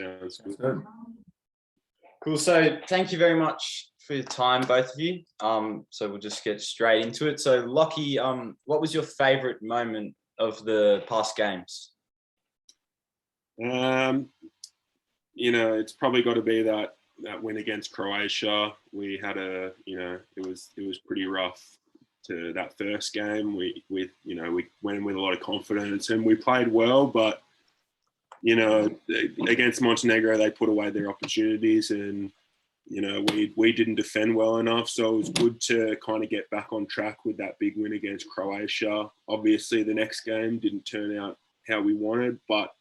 Sounds good. Good. Cool. So thank you very much for your time, both of you. So we'll just get straight into it. So Lockie, what was your favourite moment of the past games? It's probably got to be that win against Croatia. We had it was pretty rough to that first game. We went in with a lot of confidence and we played well, but against Montenegro, they put away their opportunities and, we didn't defend well enough. So it was good to kind of get back on track with that big win against Croatia. Obviously, the next game didn't turn out how we wanted, but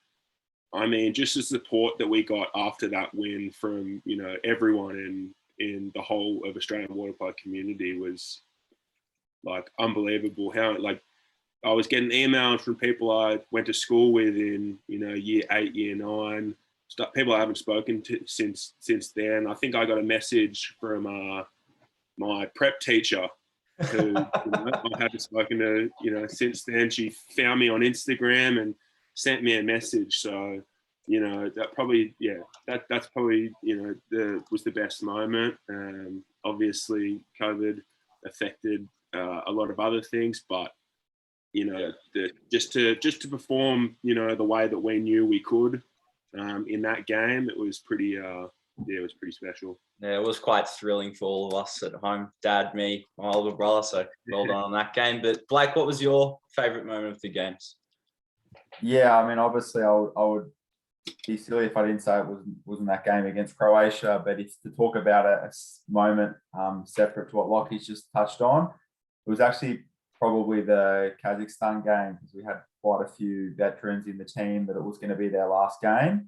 I mean, just the support that we got after that win from, everyone in the whole of Australian water polo community was like unbelievable. How I was getting emails from people I went to school with in, year 8, year 9, people I haven't spoken to since then. I think I got a message from my prep teacher who I haven't spoken to, since then. She found me on Instagram and sent me a message. So, that's probably was the best moment. Obviously, COVID affected a lot of other things, but just to perform, the way that we knew we could in that game, it was pretty special. Yeah, it was quite thrilling for all of us at home. Dad, me, my older brother. So well done on that game. But Blake, what was your favourite moment of the games? Yeah, I mean, obviously, I would be silly if I didn't say it wasn't that game against Croatia. But if to talk about a moment separate to what Lockie's just touched on, it was actually probably the Kazakhstan game, because we had quite a few veterans in the team that it was going to be their last game.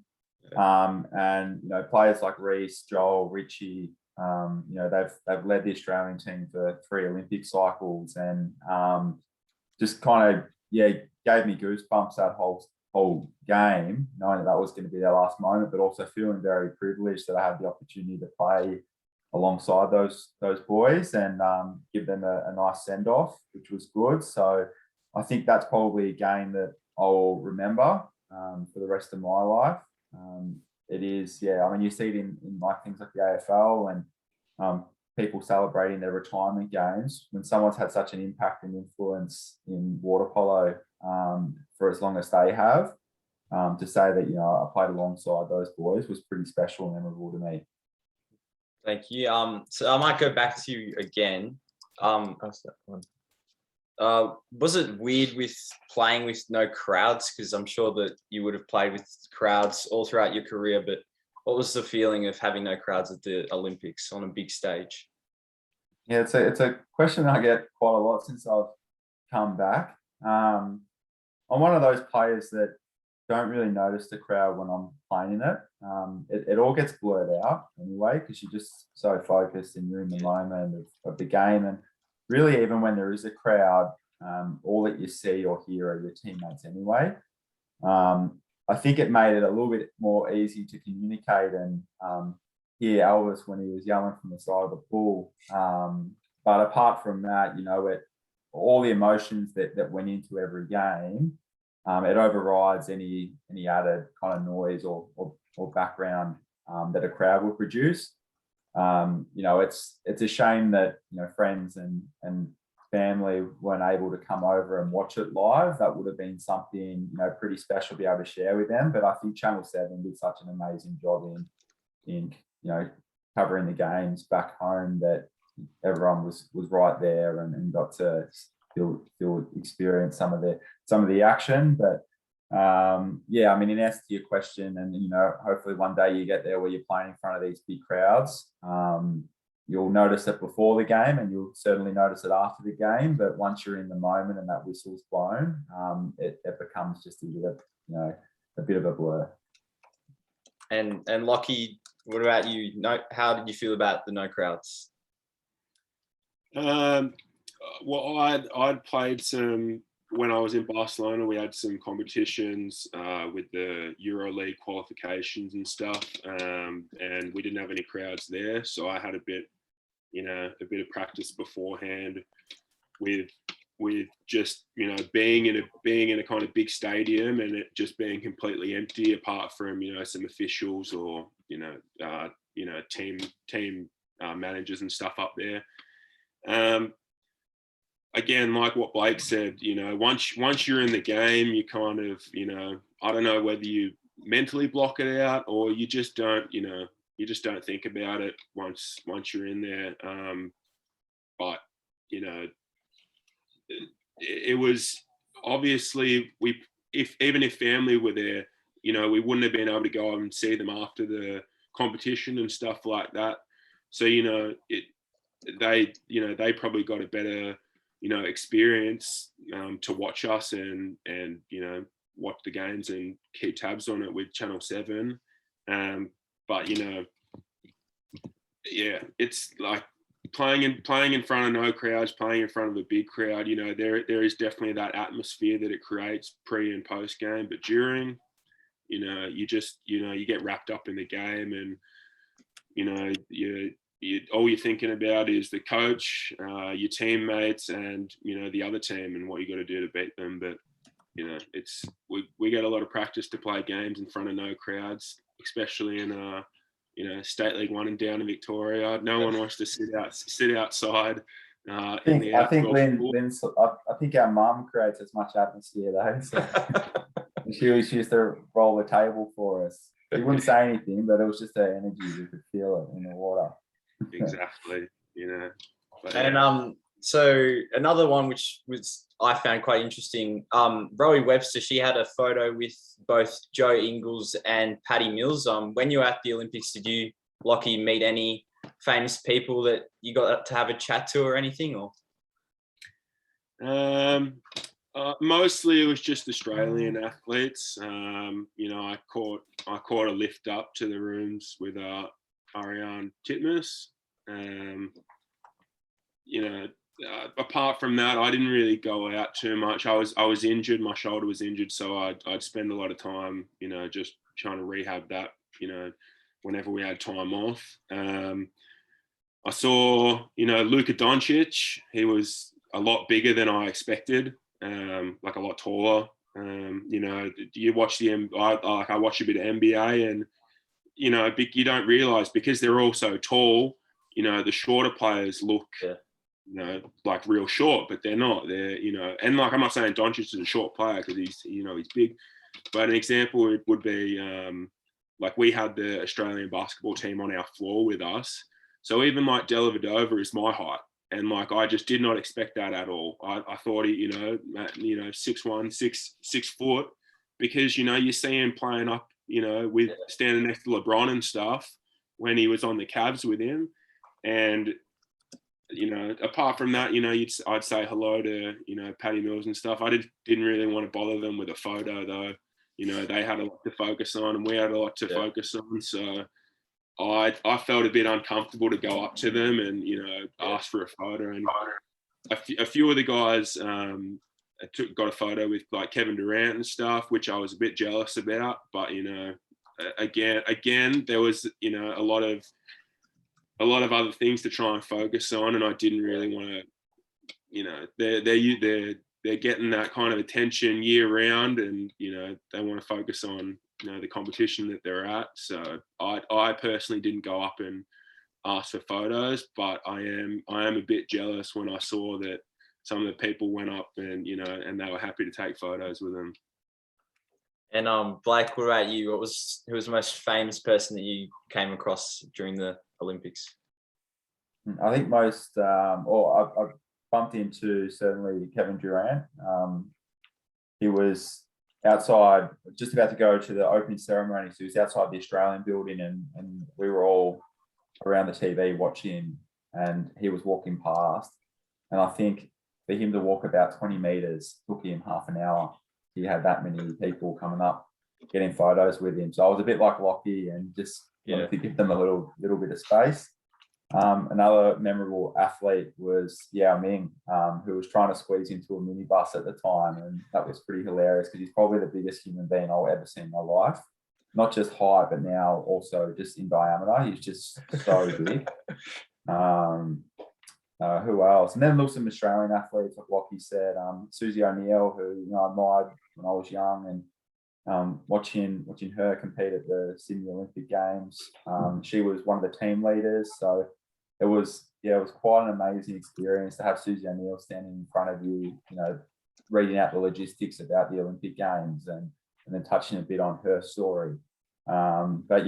And players like Reece, Joel, Richie, they've led the Australian team for 3 Olympic cycles, and just kind of gave me goosebumps that whole game, knowing that was going to be their last moment, but also feeling very privileged that I had the opportunity to play alongside those boys and give them a nice send-off, which was good. So I think that's probably a game that I'll remember for the rest of my life. It is, I mean, you see it in like things like the AFL and people celebrating their retirement games. When someone's had such an impact and influence in water polo for as long as they have, to say that, I played alongside those boys was pretty special and memorable to me. Thank you. So I might go back to you again. Was it weird with playing with no crowds? Because I'm sure that you would have played with crowds all throughout your career, but what was the feeling of having no crowds at the Olympics on a big stage? Yeah, it's a question I get quite a lot since I've come back. I'm one of those players that don't really notice the crowd when I'm playing in it. It all gets blurred out anyway, because you're just so focused and you're in the moment of the game. And really, even when there is a crowd, all that you see or hear are your teammates anyway. I think it made it a little bit more easy to communicate and hear Elvis when he was yelling from the side of the pool. But apart from that, all the emotions that went into every game, it overrides any added kind of noise or background that a crowd will produce. It's a shame that friends and family weren't able to come over and watch it live. That would have been something pretty special to be able to share with them. But I think Channel 7 did such an amazing job in covering the games back home, that everyone was right there and got to still experience some of the action. But I mean, in answer to your question, and hopefully one day you get there where you're playing in front of these big crowds. You'll notice it before the game, and you'll certainly notice it after the game. But once you're in the moment and that whistle's blown, it becomes just a bit of a blur. And Lockie, what about you? How did you feel about the no crowds? Well, I'd played some when I was in Barcelona. We had some competitions with the EuroLeague qualifications and stuff, and we didn't have any crowds there. So I had a bit of practice beforehand with just, you know, being in a kind of big stadium and it just being completely empty apart from, you know, some officials or, team managers and stuff up there. Again, like what Blake said, you know, once you're in the game, you kind of, you know, I don't know whether you mentally block it out or you just don't think about it once you're in there. But, you know, it was obviously even if family were there, you know, we wouldn't have been able to go and see them after the competition and stuff like that. So, you know, they probably got a better, you know, experience to watch us and you know, watch the games and keep tabs on it with Channel 7. But, you know, yeah, it's like playing in front of no crowds, playing in front of a big crowd, you know, there is definitely that atmosphere that it creates pre and post game, but during, you know, you get wrapped up in the game and, you know, all you're thinking about is the coach, your teammates and, you know, the other team and what you got to do to beat them. But, you know, we get a lot of practice to play games in front of no crowds, especially in you know, State League 1 and down in Victoria. No one wants to sit outside. I think our mum creates as much atmosphere though. So she used to roll the table for us. She wouldn't say anything, but it was just her energy. You could feel it in the water. Exactly. You know. But, and so another one which I found quite interesting. Rowie Webster, she had a photo with both Joe Ingles and Paddy Mills. When you were at the Olympics, did you, Lockie, meet any famous people that you got to have a chat to or anything? Or mostly it was just Australian athletes. You know, I caught a lift up to the rooms with Ariane Titmus. You know, apart from that, I didn't really go out too much. I was injured. My shoulder was injured, so I'd spend a lot of time, you know, just trying to rehab that, you know, whenever we had time off. I saw, you know, Luka Doncic. He was a lot bigger than I expected, like a lot taller. You know, you watch I watch a bit of NBA, and you know, you don't realize because they're all so tall. You know, the shorter players look. Yeah. You know, like real short, but they're not. They're, you know, and like I'm not saying Doncic is a short player because he's big, but an example would be like we had the Australian basketball team on our floor with us, so even like Dellavedova is my height, and like I just did not expect that at all. I thought he, you know, 6'1", 6 foot, because you know you see him playing up, you know, with standing next to LeBron and stuff when he was on the Cavs with him, and. You know, apart from that, you know, I'd say hello to, you know, Paddy Mills and stuff. I didn't really want to bother them with a photo though. You know, they had a lot to focus on and we had a lot to focus on. So I felt a bit uncomfortable to go up to them and, you know, ask for a photo. And a few of the guys got a photo with like Kevin Durant and stuff, which I was a bit jealous about. But, you know, again, there was, you know, a lot of other things to try and focus on, and I didn't really want to, you know, they're getting that kind of attention year round, and you know they want to focus on, you know, the competition that they're at. So I personally didn't go up and ask for photos, but I am a bit jealous when I saw that some of the people went up and, you know, and they were happy to take photos with them. And Blake, what about you? Who was the most famous person that you came across during the Olympics? I think most, or I've bumped into certainly Kevin Durant. He was outside, just about to go to the opening ceremony. So he was outside the Australian building, and we were all around the TV watching him, and he was walking past. And I think for him to walk about 20 meters took him half an hour. He had that many people coming up, getting photos with him. So I was a bit like Lockie and just wanted to give them a little bit of space. Another memorable athlete was Yao Ming, who was trying to squeeze into a minibus at the time. And that was pretty hilarious because he's probably the biggest human being I'll ever see in my life. Not just height, but now also just in diameter. He's just so big. who else? And then look, some Australian athletes, like Lockie said, Susie O'Neill, who I admired when I was young, and watching her compete at the Sydney Olympic Games. She was one of the team leaders, so it was quite an amazing experience to have Susie O'Neill standing in front of you, reading out the logistics about the Olympic Games and then touching a bit on her story. But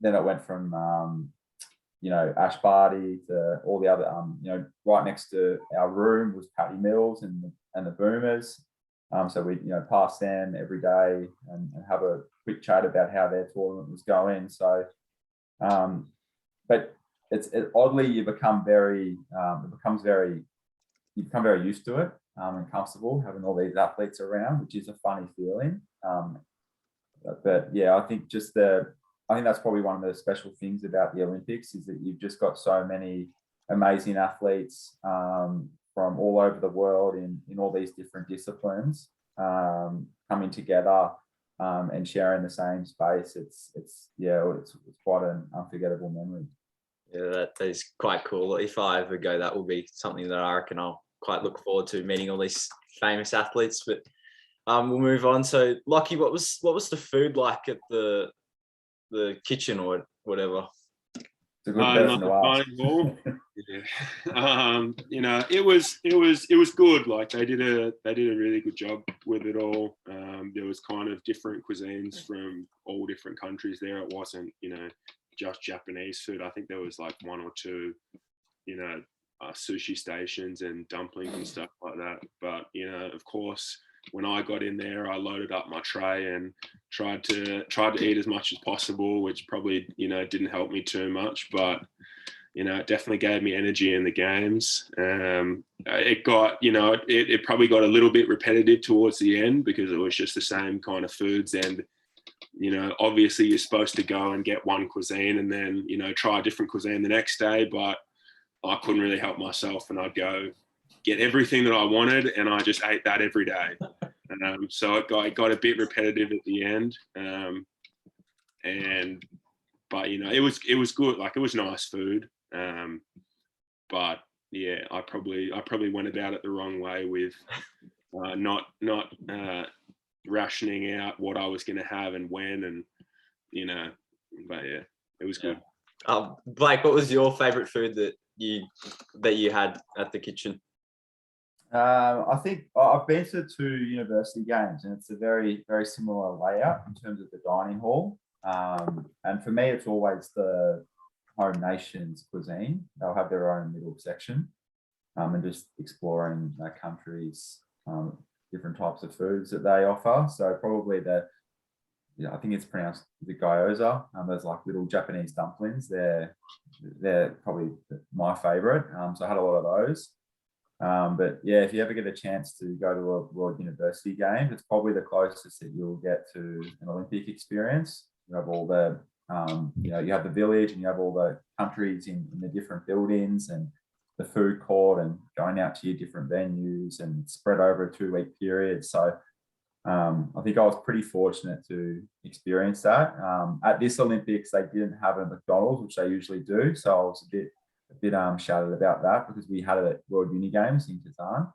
then it went from Ash Barty to all the other, right next to our room was Patty Mills and the Boomers. So we pass them every day and have a quick chat about how their tournament was going. So, but oddly you become very used to it and comfortable having all these athletes around, which is a funny feeling. But yeah, I think that's probably one of the special things about the Olympics is that you've just got so many amazing athletes from all over the world in all these different disciplines coming together and sharing the same space. It's quite an unforgettable memory. Yeah, that is quite cool. If I ever go, that will be something that I reckon I'll quite look forward to, meeting all these famous athletes. But we'll move on. So, Lockie, what was the food like at the kitchen or whatever? It's a good person to ask. Yeah. It was good. Like they did a really good job with it all. There was kind of different cuisines from all different countries there. It wasn't, just Japanese food. I think there was like one or two, sushi stations and dumplings and stuff like that. But, of course, when I got in there, I loaded up my tray and tried to eat as much as possible, which probably, didn't help me too much, but, it definitely gave me energy in the games. It got, it probably got a little bit repetitive towards the end because it was just the same kind of foods. And, obviously you're supposed to go and get one cuisine and then, try a different cuisine the next day, but I couldn't really help myself and I'd go get everything that I wanted and I just ate that every day. So it got a bit repetitive at the end. But it was good. Like it was nice food. But yeah, I probably went about it the wrong way with not rationing out what I was going to have and when, and but yeah, it was good. Blake, what was your favorite food that you had at the kitchen? I think I've been to 2 university games and it's a very, very similar layout in terms of the dining hall. And for me, it's always the home nation's cuisine. They'll have their own middle section and just exploring that country's different types of foods that they offer. So probably I think it's pronounced the gyoza. There's like little Japanese dumplings. They're probably my favorite. So I had a lot of those. But yeah, if you ever get a chance to go to a World University game, it's probably the closest that you'll get to an Olympic experience. You have all the, you have the village and you have all the countries in the different buildings and the food court and going out to your different venues and spread over a 2-week period. So I think I was pretty fortunate to experience that. At this Olympics, they didn't have a McDonald's, which they usually do. So I was a bit shattered about that because we had it at World Uni Games in Kazan.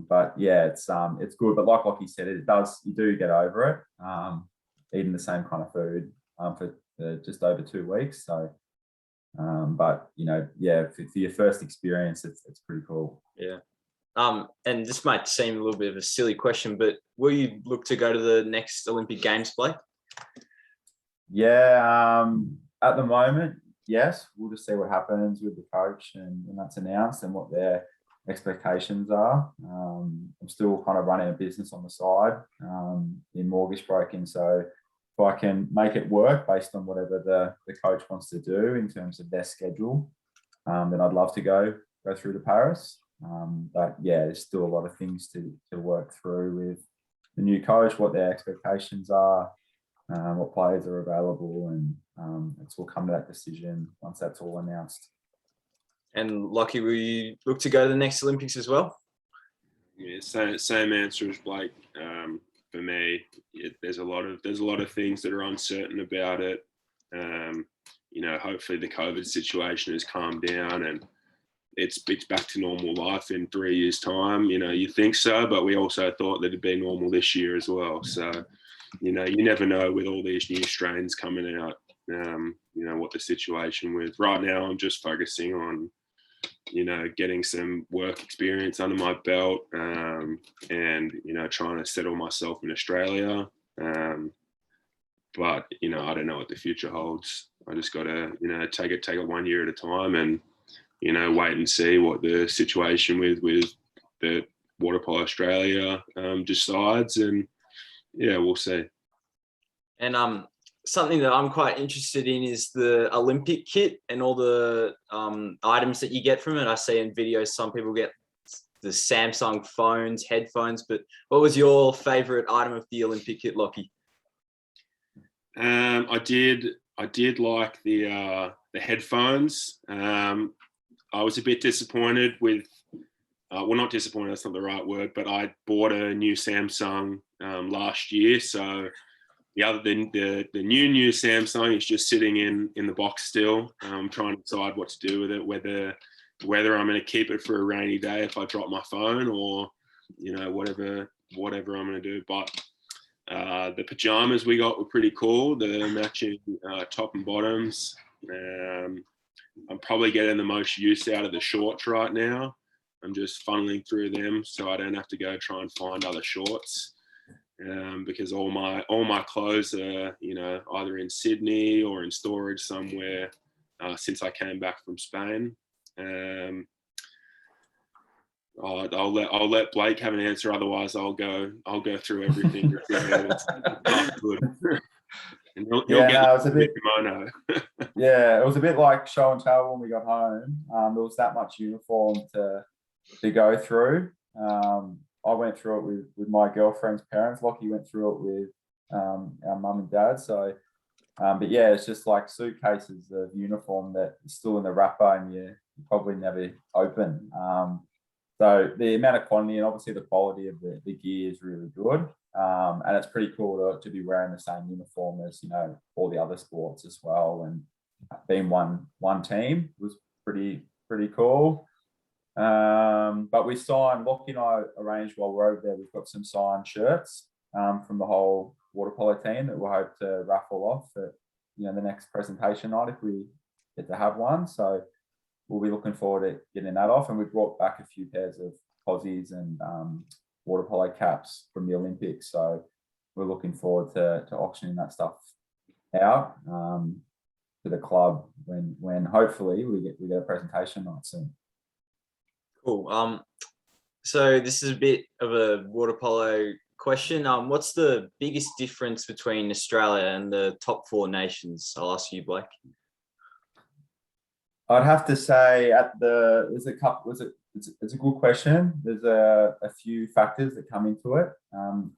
But yeah, it's good. But like Lockie said, you do get over it, eating the same kind of food for just over 2 weeks. So, but for your first experience, it's pretty cool. Yeah. And this might seem a little bit of a silly question, but will you look to go to the next Olympic Games, Blake? Yeah. At the moment, yes. We'll just see what happens with the coach and when that's announced and what their expectations are. I'm still kind of running a business on the side in mortgage broking. So if I can make it work based on whatever the coach wants to do in terms of their schedule, then I'd love to go through to Paris. But yeah, there's still a lot of things to work through with the new coach, what their expectations are, what players are available, and we'll come to that decision once that's all announced. And Lockie, will you look to go to the next Olympics as well? Yeah, same answer as Blake. For me, there's a lot of things that are uncertain about it. Hopefully the COVID situation has calmed down and it's back to normal life in 3 years' time. You think so, but we also thought that it'd be normal this year as well. So, you never know with all these new strains coming out, what the situation with. Right now, I'm just focusing on, getting some work experience under my belt, and, trying to settle myself in Australia. But, I don't know what the future holds. I just got to, take it 1 year at a time and, wait and see what the situation with the Water Polo Australia decides. And, yeah, we'll see. And something that I'm quite interested in is the Olympic kit and all the items that you get from it. I see in videos some people get the Samsung phones, headphones, but what was your favorite item of the Olympic kit, Lockie? I did like the headphones. I was a bit disappointed with, well, not disappointed, that's not the right word, but I bought a new Samsung last year. So the new Samsung is just sitting in the box still. I'm trying to decide what to do with it, whether I'm going to keep it for a rainy day if I drop my phone, or, whatever I'm going to do. But the pajamas we got were pretty cool. The matching top and bottoms. I'm probably getting the most use out of the shorts right now. I'm just funneling through them so I don't have to go try and find other shorts, because all my clothes are, either in Sydney or in storage somewhere since I came back from Spain. I'll let Blake have an answer. Otherwise, I'll go through everything. And he'll get it was a bit. kimono. Yeah, it was a bit like show and tell when we got home. There was that much uniform to go through. I went through it with my girlfriend's parents. Lockie went through it with our mum and dad. So, but yeah, it's just like suitcases of uniform that is still in the wrapper and you probably never open. So the amount of quantity and obviously the quality of the gear is really good. And it's pretty cool to be wearing the same uniform as, all the other sports as well. And being one team was pretty cool. But we signed, Lockie and I arranged while we're over there, we've got some signed shirts from the whole water polo team that we'll hope to raffle off at, the next presentation night if we get to have one. So we'll be looking forward to getting that off. And we brought back a few pairs of posies and water polo caps from the Olympics. So we're looking forward to auctioning that stuff out to the club when hopefully we get a presentation night soon. Cool. So this is a bit of a water polo question. What's the biggest difference between Australia and the top 4 nations? I'll ask you, Blake. I'd have to say it's a good question. There's a few factors that come into it.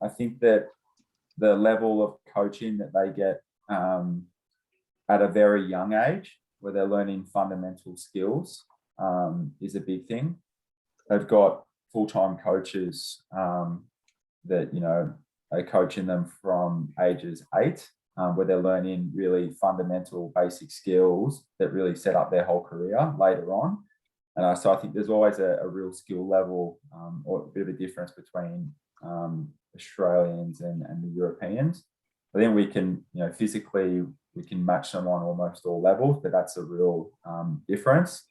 I think that the level of coaching that they get at a very young age, where they're learning fundamental skills, is a big thing. They've got full-time coaches that, are coaching them from ages 8, where they're learning really fundamental basic skills that really set up their whole career later on. And so I think there's always a real skill level or a bit of a difference between Australians and the Europeans. I think we can, physically, we can match them on almost all levels, but that's a real difference.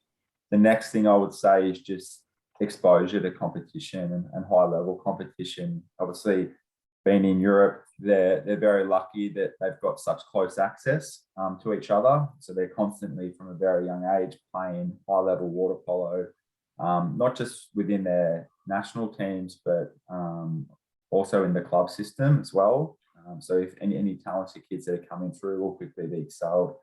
The next thing I would say is just exposure to competition and high level competition. Obviously, being in Europe, they're very lucky that they've got such close access to each other. So they're constantly from a very young age playing high level water polo, not just within their national teams, but also in the club system as well. So if any talented kids that are coming through will quickly be excelled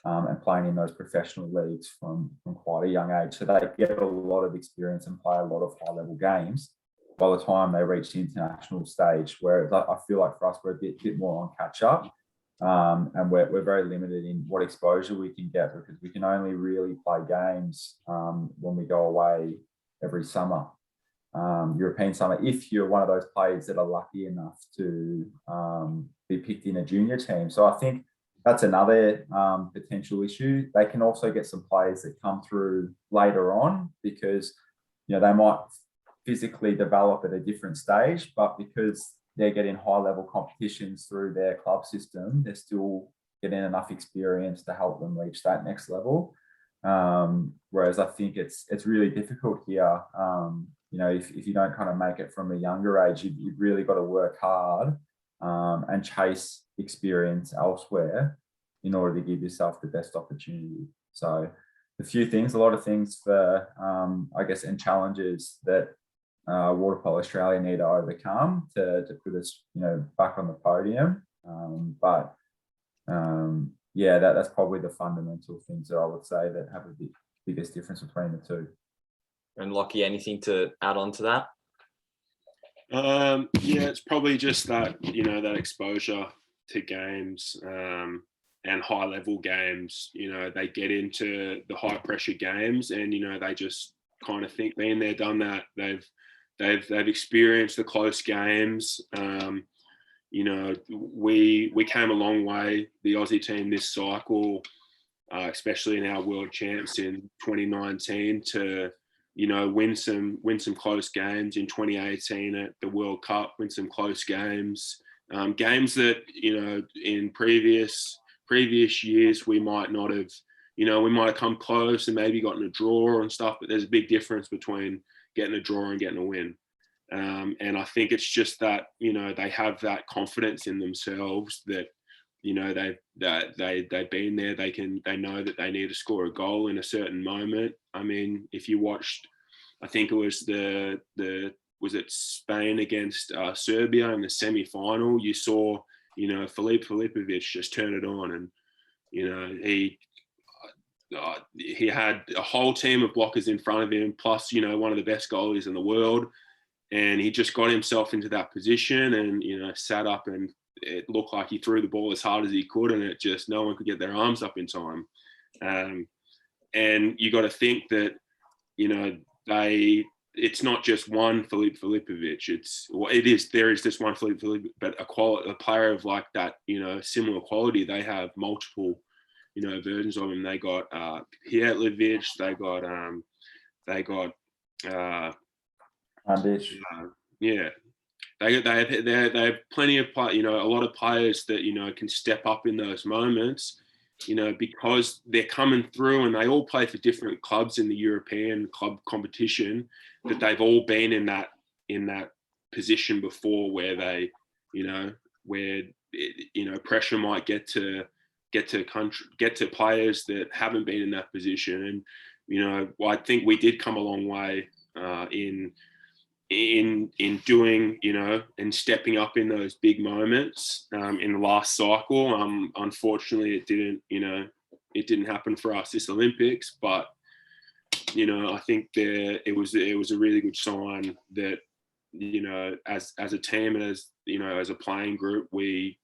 and playing in those professional leagues from quite a young age. So they get a lot of experience and play a lot of high level games by the time they reach the international stage, where I feel like for us, we're a bit more on catch up. And we're very limited in what exposure we can get, because we can only really play games when we go away every summer, European summer, if you're one of those players that are lucky enough to be picked in a junior team. So I think that's another potential issue. They can also get some players that come through later on because, they might physically develop at a different stage, but because they're getting high level competitions through their club system, they're still getting enough experience to help them reach that next level. Whereas I think it's really difficult here. If you don't kind of make it from a younger age, you've really got to work hard and chase experience elsewhere in order to give yourself the best opportunity. So a lot of things for, and challenges that Water Polo Australia need to overcome to put us, back on the podium. That's probably the fundamental things that I would say that have a biggest difference between the two. And Lockie, anything to add on to that? It's probably just that, that exposure to games and high level games. They get into the high pressure games and, they just kind of think, been there, done that. They've experienced the close games. We came a long way, the Aussie team this cycle, especially in our world champs in 2019 to, win some close games in 2018 at the World Cup, win some close games, games that, in previous years, we might not have, we might have come close and maybe gotten a draw and stuff, but there's a big difference between getting a draw and getting a win. And I think it's just that, they have that confidence in themselves that, they've been there. They know that they need to score a goal in a certain moment. I mean, if you watched, I think it was was it Spain against Serbia in the semi-final, you saw, Filipovic just turn it on and, he had a whole team of blockers in front of him, plus, one of the best goalies in the world. And he just got himself into that position and, sat up and it looked like he threw the ball as hard as he could and it just, no one could get their arms up in time. And you got to think that, it's not just one Filipovic. There is this one Filipovic, but a player of like that, similar quality, they have multiple, versions of him. They got Pjetlevic, they got They have plenty of a lot of players that can step up in those moments, because they're coming through and they all play for different clubs in the European club competition, that they've all been in that position before where they, pressure might get to players that haven't been in that position. And I think we did come a long way in doing, and stepping up in those big moments in the last cycle. Unfortunately, it didn't happen for us this Olympics, but I think it was a really good sign that as a team and as a playing group, we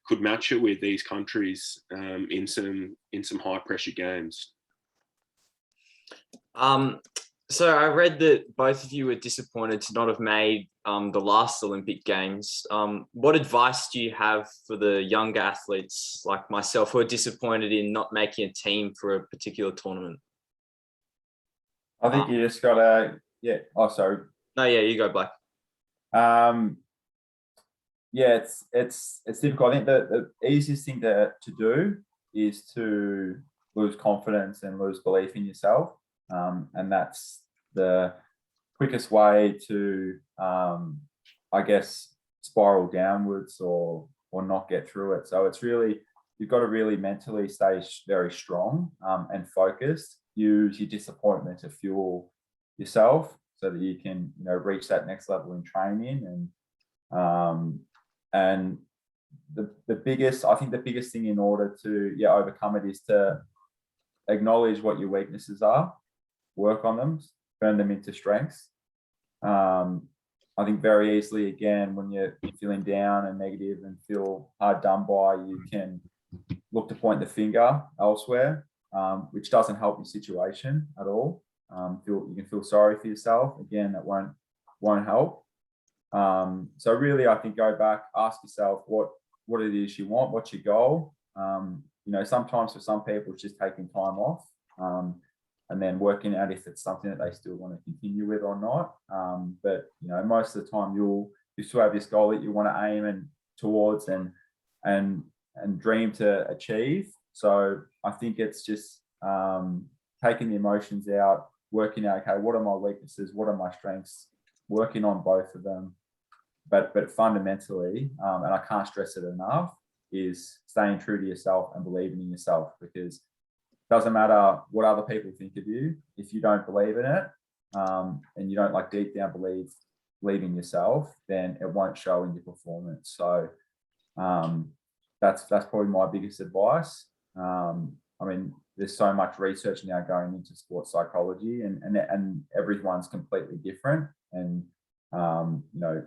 could match it with these countries in some high pressure games. So I read that both of you were disappointed to not have made the last Olympic Games. What advice do you have for the younger athletes like myself who are disappointed in not making a team for a particular tournament? I think you just gotta, sorry. No, you go, Blake. It's difficult. I think the easiest thing to do is to lose confidence and lose belief in yourself. And that's the quickest way to, spiral downwards or not get through it. So it's really, you've got to really mentally stay very strong and focused. Use your disappointment to fuel yourself so that you can, reach that next level in training. And the biggest thing in order to overcome it is to acknowledge what your weaknesses are, work on them, turn them into strengths. I think very easily, again, when you're feeling down and negative and feel hard done by, you can look to point the finger elsewhere, which doesn't help your situation at all. You can feel sorry for yourself. Again, that won't help. So really, I think go back, ask yourself, what what it is you want, what's your goal. Sometimes for some people it's just taking time off, and then working out if it's something that they still want to continue with or not. But most of the time you still have this goal that you want to aim and towards and dream to achieve. So I think it's just taking the emotions out, working out, okay, what are my weaknesses? What are my strengths? Working on both of them. But fundamentally, and I can't stress it enough, is staying true to yourself and believing in yourself, because it doesn't matter what other people think of you. If you don't believe in it, and you don't deep down believe in yourself, then it won't show in your performance. So that's probably my biggest advice. There's so much research now going into sports psychology, and everyone's completely different. And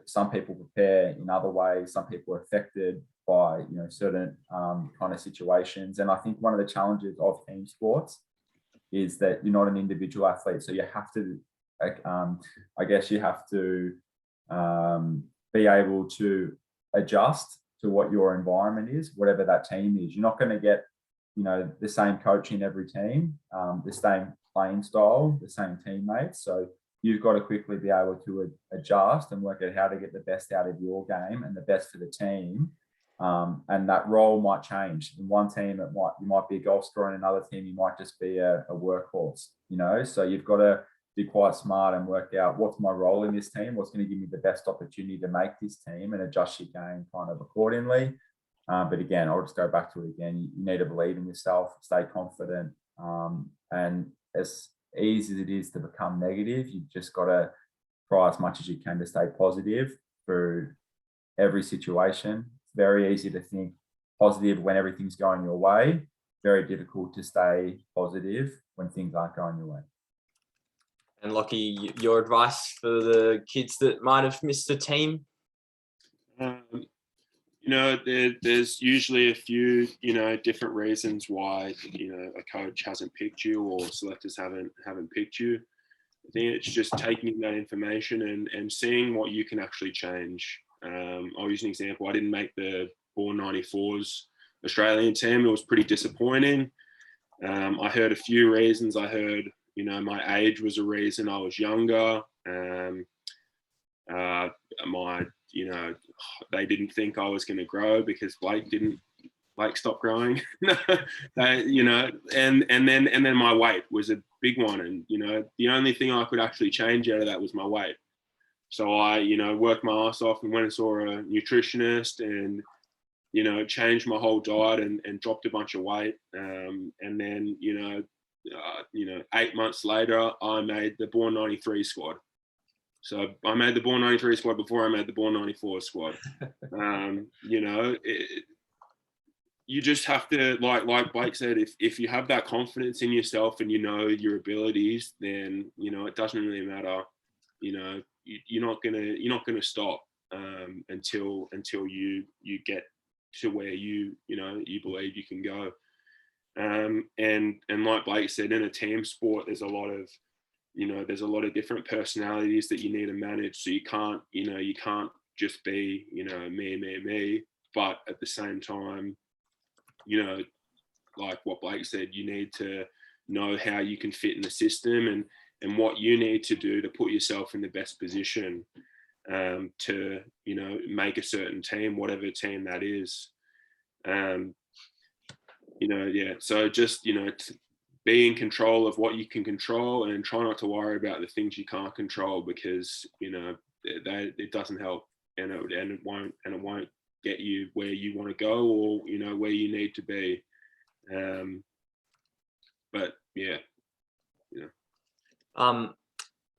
some people prepare in other ways. Some people are affected by certain kind of situations. And I think one of the challenges of team sports is that you're not an individual athlete, so you have to, be able to adjust to what your environment is, whatever that team is. You're not going to get the same coach in every team, the same playing style, the same teammates. So you've got to quickly be able to adjust and work out how to get the best out of your game and the best for the team. And that role might change. In one team, you might be a goal scorer. In another team, you might just be a workhorse. So you've got to be quite smart and work out what's my role in this team, what's going to give me the best opportunity to make this team, and adjust your game kind of accordingly. But again, I'll just go back to it again. You need to believe in yourself, stay confident, and as easy as it is to become negative, you've just got to try as much as you can to stay positive through every situation. It's very easy to think positive when everything's going your way. Very difficult to stay positive when things aren't going your way. And Lockie, your advice for the kids that might have missed a team? There's usually a few, different reasons why, a coach hasn't picked you or selectors haven't picked you. I think it's just taking that information and seeing what you can actually change. I'll use an example. I didn't make the Born 94s Australian team. It was pretty disappointing. I heard a few reasons. I heard, my age was a reason. I was younger. They didn't think I was going to grow because Blake stopped growing. And then my weight was a big one. And, the only thing I could actually change out of that was my weight. So I, worked my ass off and went and saw a nutritionist and, changed my whole diet and dropped a bunch of weight. And then, 8 months later, I made the Born 93 squad. So I made the Born 93 squad before I made the Born 94 squad. You just have to, like Blake said, if you have that confidence in yourself and your abilities, then it doesn't really matter. You're not gonna stop until you get to where you believe you can go. And like Blake said, in a team sport, there's a lot of different personalities that you need to manage. So you can't just be, me. But at the same time, like what Blake said, you need to know how you can fit in the system and what you need to do to put yourself in the best position to, make a certain team, whatever team that is. So just, be in control of what you can control and try not to worry about the things you can't control, because it doesn't help and it won't get you where you want to go or where you need to be.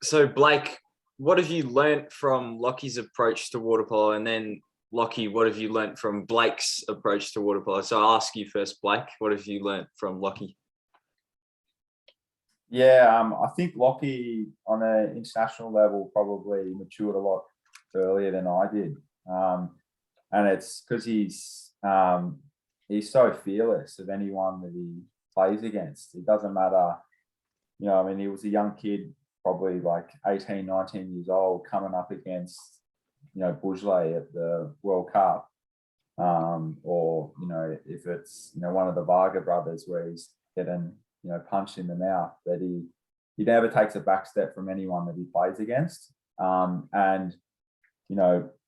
So Blake, what have you learnt from Lockie's approach to water polo, and then Lockie, what have you learnt from Blake's approach to water polo? So I'll ask you first, Blake. What have you learnt from Lockie? Yeah, I think Lockie on an international level probably matured a lot earlier than I did, and it's because he's so fearless of anyone that he plays against. It doesn't matter, he was a young kid, probably like 18, 19 years old, coming up against Bourgeois at the World Cup, or, if it's, one of the Varga brothers where he's getting, punched in the mouth, but he never takes a back step from anyone that he plays against. And,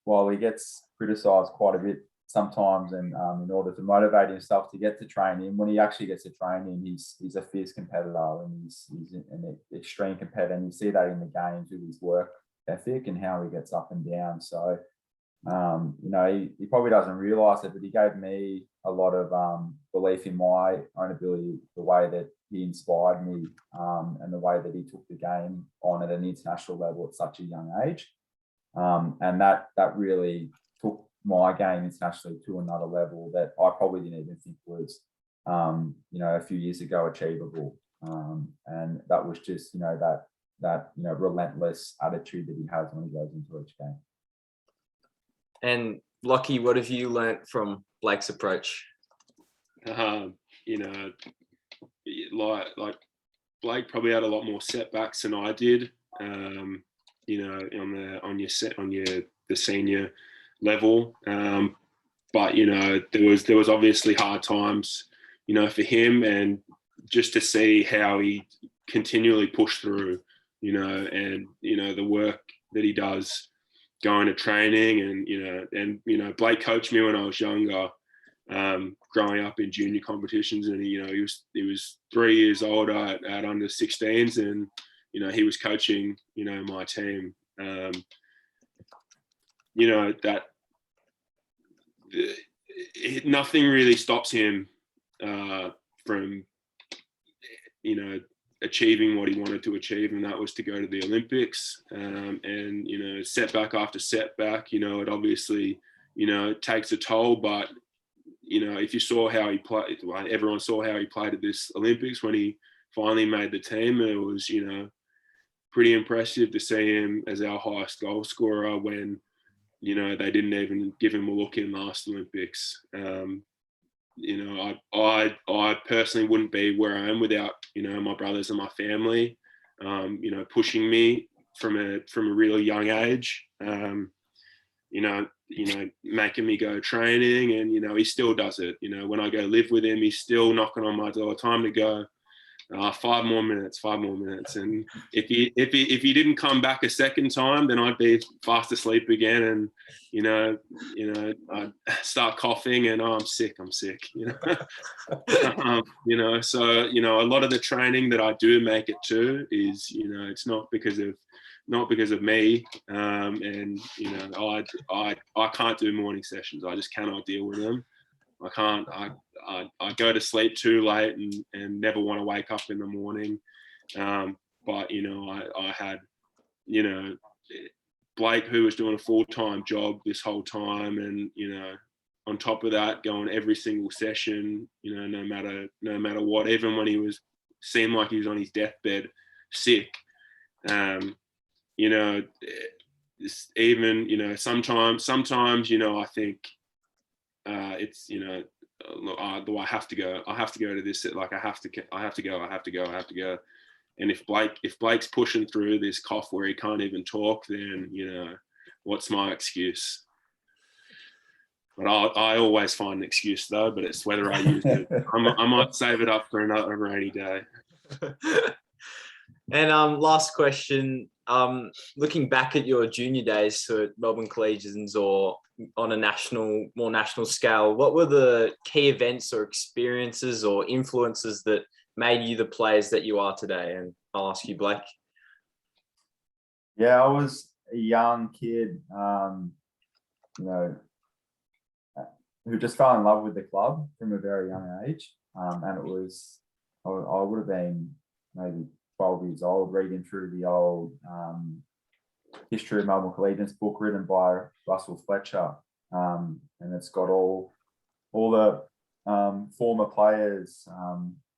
while he gets criticised quite a bit sometimes, and in order to motivate himself to get to training, when he actually gets to training, he's a fierce competitor, and he's an extreme competitor, and you see that in the games with his work ethic and how he gets up and down. So, he probably doesn't realise it, but he gave me a lot of belief in my own ability, the way that he inspired me, and the way that he took the game on at an international level at such a young age. And that really took my game internationally to another level that I probably didn't even think was, a few years ago achievable. And that was just, that relentless attitude that he has when he goes into each game. And Lockie, what have you learnt from Blake's approach? Like Blake probably had a lot more setbacks than I did. On the senior level, but there was obviously hard times, for him, and just to see how he continually pushed through, and the work that he does going to training, and Blake coached me when I was younger, growing up in junior competitions, and he was 3 years older at under 16s, and he was coaching my team. Nothing really stops him from achieving what he wanted to achieve, and that was to go to the Olympics. And setback after setback, it obviously it takes a toll, but if you saw how he played, everyone saw how he played at this Olympics when he finally made the team. It was pretty impressive to see him as our highest goal scorer when they didn't even give him a look in last Olympics. I personally wouldn't be where I am without my brothers and my family pushing me from a really young age, making me go training, and he still does it. When I go live with him, he's still knocking on my door, time to go. 5 more minutes. And if he didn't come back a second time, then I'd be fast asleep again, and I'd start coughing, and I'm sick. So a lot of the training that I do make it to is it's not because of me, and I can't do morning sessions. I just cannot deal with them. I can't. I go to sleep too late and never want to wake up in the morning. But I had Blake, who was doing a full-time job this whole time, and on top of that, going every single session, no matter what, even when he seemed like he was on his deathbed, sick. Sometimes I think it's look, I have to go to this. Like I have to go. And if Blake's pushing through this cough where he can't even talk, then what's my excuse? But I always find an excuse though. But it's whether I use it. I might save it up for another rainy day. And last question. Looking back at your junior days at Melbourne Collegians or on a more national scale, what were the key events or experiences or influences that made you the players that you are today? And I'll ask you, Blake. Yeah, I was a young kid, who just fell in love with the club from a very young age. And I would have been maybe 12 years old, reading through the old history of Melbourne Collegians book written by Russell Fletcher. And it's got all the former players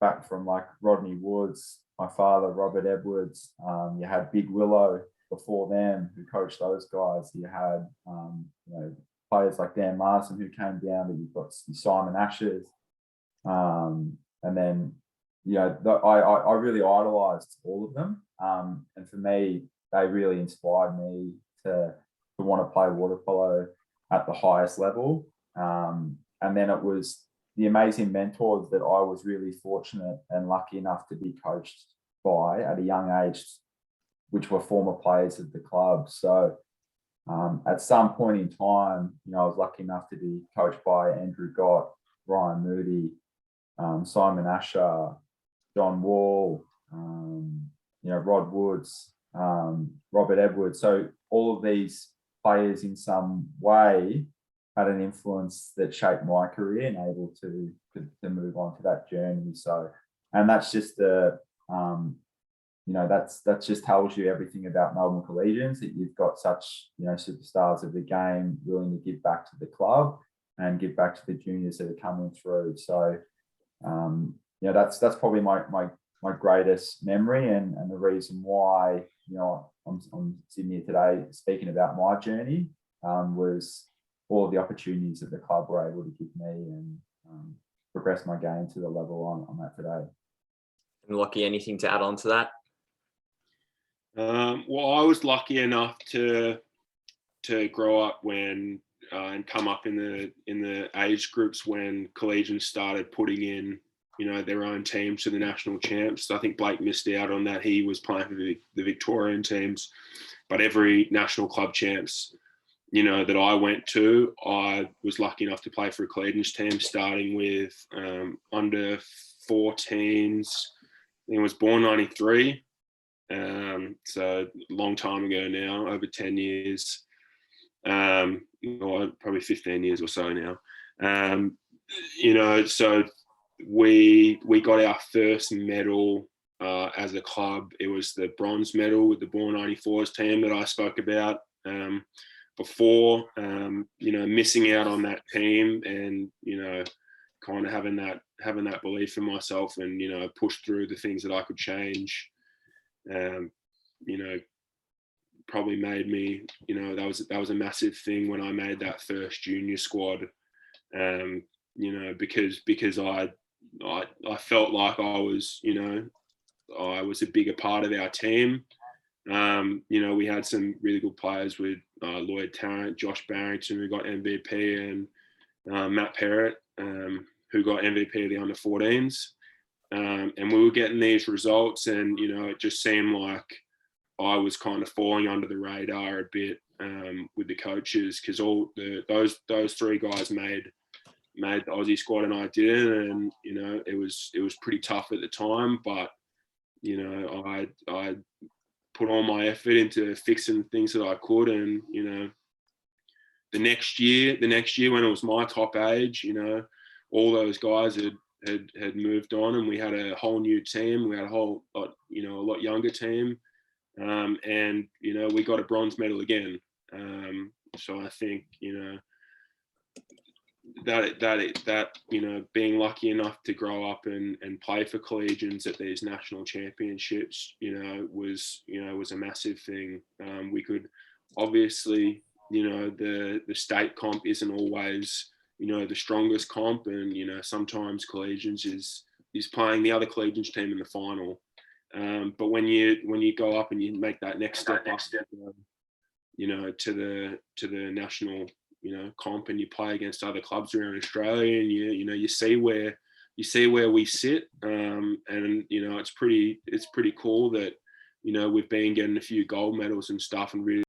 back from like Rodney Woods, my father, Robert Edwards. You had Big Willow before them who coached those guys. You had players like Dan Marsden who came down, but you've got Simon Ashes. And then I really idolised all of them. And for me, they really inspired me to want to play water polo at the highest level. And then it was the amazing mentors that I was really fortunate and lucky enough to be coached by at a young age, which were former players of the club. So at some point in time, I was lucky enough to be coached by Andrew Gott, Ryan Moody, Simon Asher, John Wall, Rod Woods, Robert Edwards. So all of these players in some way had an influence that shaped my career and able to move on to that journey. So, and that's just that just tells you everything about Melbourne Collegians, that you've got such, superstars of the game willing to give back to the club and give back to the juniors that are coming through. So, that's probably my greatest memory and the reason why, I'm sitting here today speaking about my journey was all of the opportunities that the club were able to give me and progress my game to the level I'm at today. And Lockie, anything to add on to that? Well, I was lucky enough to grow up when and come up in the age groups when Collegians started putting in, their own teams to the national champs. I think Blake missed out on that. He was playing for the Victorian teams, but every national club champs, that I went to, I was lucky enough to play for a Collegians team, starting with under 14s. I was born 93. So a long time ago now, over 10 years, or probably 15 years or so now. So we got our first medal as a club. It was the bronze medal with the Born 94s team that I spoke about before, missing out on that team and, kind of having that belief in myself and, push through the things that I could change. Probably made me, that was a massive thing when I made that first junior squad, because I felt like I was, I was a bigger part of our team. We had some really good players with Lloyd Tarrant, Josh Barrington, who got MVP, and Matt Perrott, who got MVP of the under 14s. And we were getting these results and, it just seemed like I was kind of falling under the radar a bit with the coaches because all those three guys made the Aussie squad and I didn't. And, it was pretty tough at the time, but, I put all my effort into fixing things that I could. And, the next year when it was my top age, all those guys had moved on and we had a whole new team. We had a lot younger team. And, we got a bronze medal again. So I think, that being lucky enough to grow up and play for Collegians at these national championships, was a massive thing. We could obviously, the state comp isn't always, the strongest comp, and sometimes Collegians is playing the other Collegians team in the final. But when you go up and you make that next step up, to the national, comp, and you play against other clubs around Australia, and you see where we sit, and it's pretty cool that we've been getting a few gold medals and stuff, and really